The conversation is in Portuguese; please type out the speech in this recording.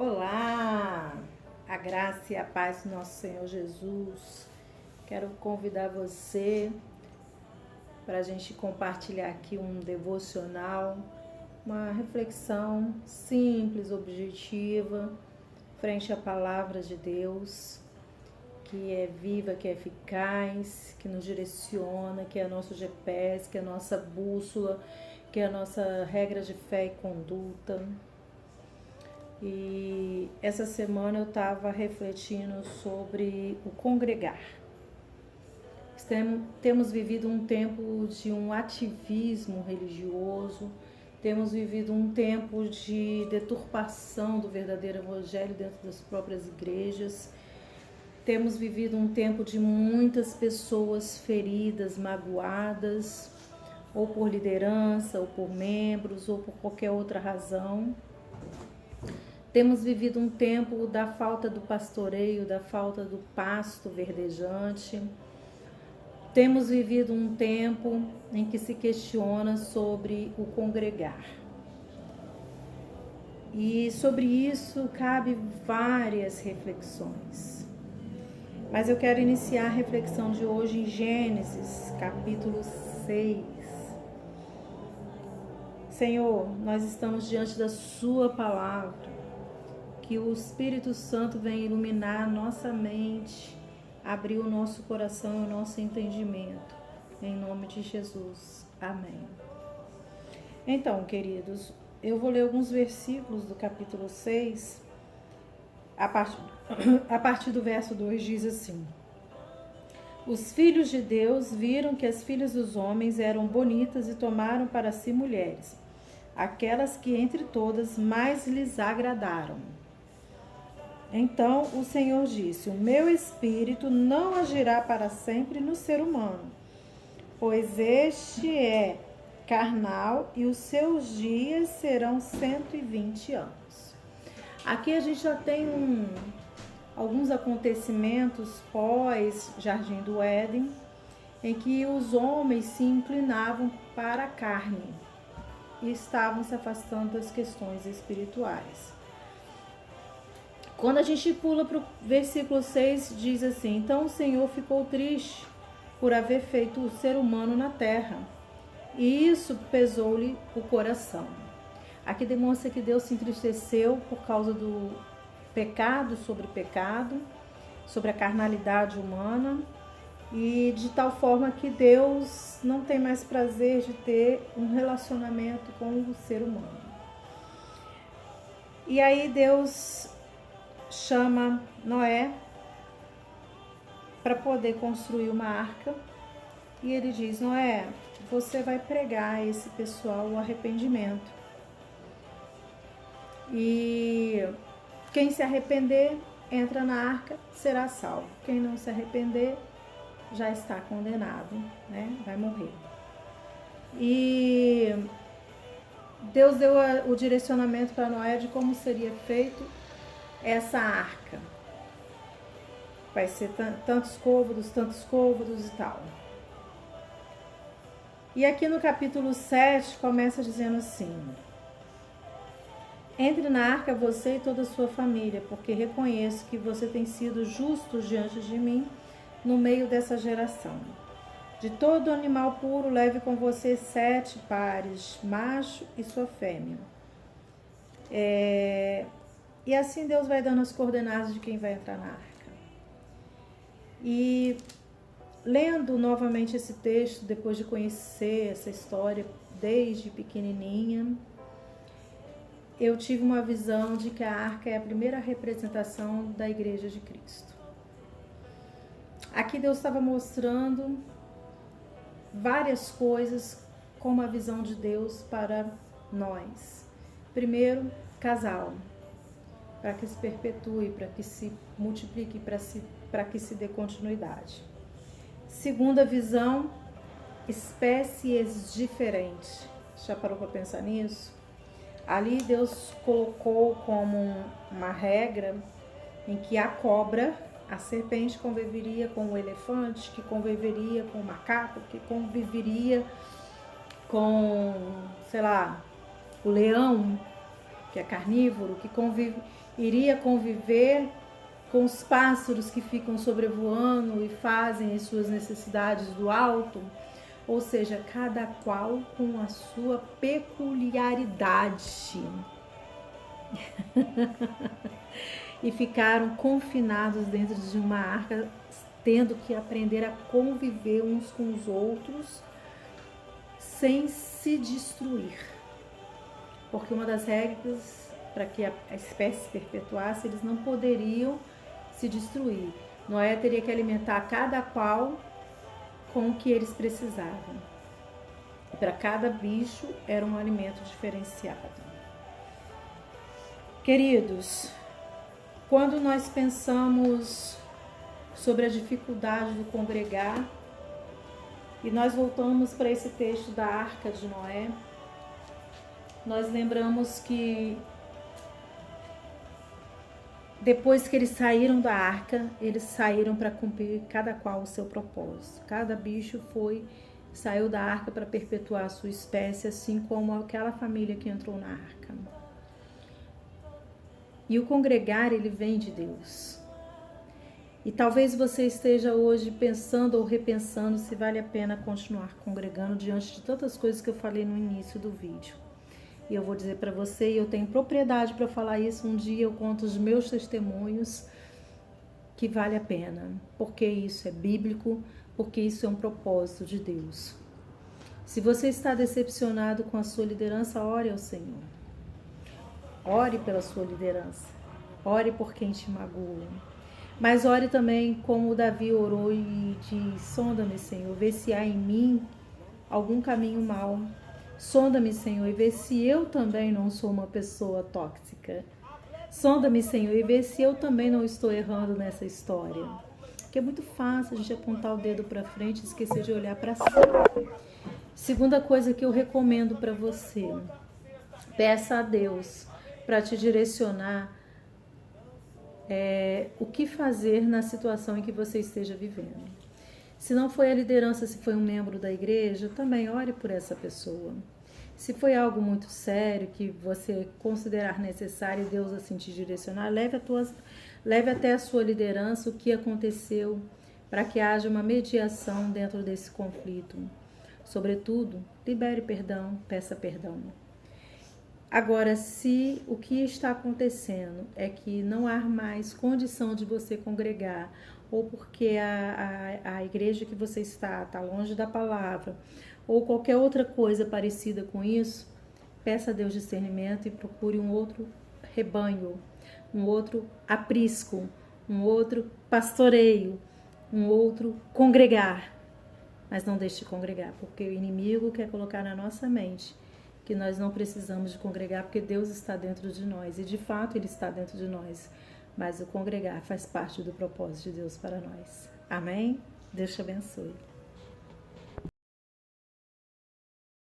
Olá, a graça e a paz do nosso Senhor Jesus. Quero convidar você para a gente compartilhar aqui um devocional, uma reflexão simples, objetiva, frente à palavra de Deus, que é viva, que é eficaz, que nos direciona, que é nosso GPS, que é nossa bússola, que é a nossa regra de fé e conduta. E essa semana eu estava refletindo sobre o congregar. Temos vivido um tempo de um ativismo religioso, temos vivido um tempo de deturpação do verdadeiro evangelho dentro das próprias igrejas, temos vivido um tempo de muitas pessoas feridas, magoadas, ou por liderança, ou por membros, ou por qualquer outra razão. Temos vivido um tempo da falta do pastoreio, da falta do pasto verdejante. Temos vivido um tempo em que se questiona sobre o congregar. E sobre isso cabe várias reflexões. Mas eu quero iniciar a reflexão de hoje em Gênesis, capítulo 6. Senhor, nós estamos diante da Sua palavra. Que o Espírito Santo venha iluminar a nossa mente, abrir o nosso coração e o nosso entendimento. Em nome de Jesus. Amém. Então, queridos, eu vou ler alguns versículos do capítulo 6. A partir do verso 2 diz assim: Os filhos de Deus viram que as filhas dos homens eram bonitas e tomaram para si mulheres, aquelas que entre todas mais lhes agradaram. Então o Senhor disse: O meu espírito não agirá para sempre no ser humano, pois este é carnal e os seus dias serão 120 anos. Aqui a gente já tem alguns acontecimentos pós Jardim do Éden, em que os homens se inclinavam para a carne e estavam se afastando das questões espirituais. Quando a gente pula para o versículo 6, diz assim: Então o Senhor ficou triste por haver feito o ser humano na terra, e isso pesou-lhe o coração. Aqui demonstra que Deus se entristeceu por causa do pecado, sobre a carnalidade humana, e de tal forma que Deus não tem mais prazer de ter um relacionamento com o ser humano. E aí Deus chama Noé para poder construir uma arca, e ele diz: Noé, você vai pregar a esse pessoal o arrependimento, e quem se arrepender entra na arca, será salvo. Quem não se arrepender já está condenado, né? Vai morrer. E Deus deu o direcionamento para Noé de como seria feito essa arca. Vai ser tantos côvados e tal. E aqui no capítulo 7 começa dizendo assim: Entre na arca você e toda a sua família, porque reconheço que você tem sido justo diante de mim no meio dessa geração. De todo animal puro leve com você 7 pares, macho e sua fêmea. E assim Deus vai dando as coordenadas de quem vai entrar na arca. E lendo novamente esse texto, depois de conhecer essa história desde pequenininha, eu tive uma visão de que a arca é a primeira representação da Igreja de Cristo. Aqui Deus estava mostrando várias coisas como a visão de Deus para nós. Primeiro, casal, para que se perpetue, para que se multiplique, para que se dê continuidade. Segunda visão, espécies diferentes. Já parou para pensar nisso? Ali Deus colocou como uma regra em que a cobra, a serpente, conviveria com o elefante, que conviveria com o macaco, que conviveria com, o leão. que é carnívoro, que iria conviver com os pássaros que ficam sobrevoando e fazem as suas necessidades do alto, ou seja, cada qual com a sua peculiaridade. E ficaram confinados dentro de uma arca, tendo que aprender a conviver uns com os outros sem se destruir. Porque uma das regras para que a espécie se perpetuasse, eles não poderiam se destruir. Noé teria que alimentar cada qual com o que eles precisavam. E para cada bicho era um alimento diferenciado. Queridos, quando nós pensamos sobre a dificuldade do congregar, e nós voltamos para esse texto da Arca de Noé, nós lembramos que depois que eles saíram da arca, eles saíram para cumprir cada qual o seu propósito. Cada bicho saiu da arca para perpetuar a sua espécie, assim como aquela família que entrou na arca. E o congregar, ele vem de Deus. E talvez você esteja hoje pensando ou repensando se vale a pena continuar congregando diante de tantas coisas que eu falei no início do vídeo. E eu vou dizer para você, e eu tenho propriedade para falar isso, um dia eu conto os meus testemunhos, que vale a pena, porque isso é bíblico, porque isso é um propósito de Deus. Se você está decepcionado com a sua liderança, ore ao Senhor. Ore pela sua liderança. Ore por quem te magoa. Mas ore também como Davi orou e diz: sonda-me, Senhor, vê se há em mim algum caminho mau. Sonda-me, Senhor, e vê se eu também não sou uma pessoa tóxica. Sonda-me, Senhor, e vê se eu também não estou errando nessa história. Porque é muito fácil a gente apontar o dedo para frente e esquecer de olhar para cima. Segunda coisa que eu recomendo para você: peça a Deus para te direcionar o que fazer na situação em que você esteja vivendo. Se não foi a liderança, se foi um membro da igreja, também ore por essa pessoa. Se foi algo muito sério que você considerar necessário e Deus assim te direcionar, leve até a sua liderança o que aconteceu para que haja uma mediação dentro desse conflito. Sobretudo, libere perdão, peça perdão. Agora, se o que está acontecendo é que não há mais condição de você congregar, ou porque a igreja que você está longe da palavra, ou qualquer outra coisa parecida com isso, peça a Deus discernimento e procure um outro rebanho, um outro aprisco, um outro pastoreio, um outro congregar. Mas não deixe de congregar, porque o inimigo quer colocar na nossa mente que nós não precisamos de congregar, porque Deus está dentro de nós, e de fato Ele está dentro de nós, mas o congregar faz parte do propósito de Deus para nós. Amém? Deus te abençoe.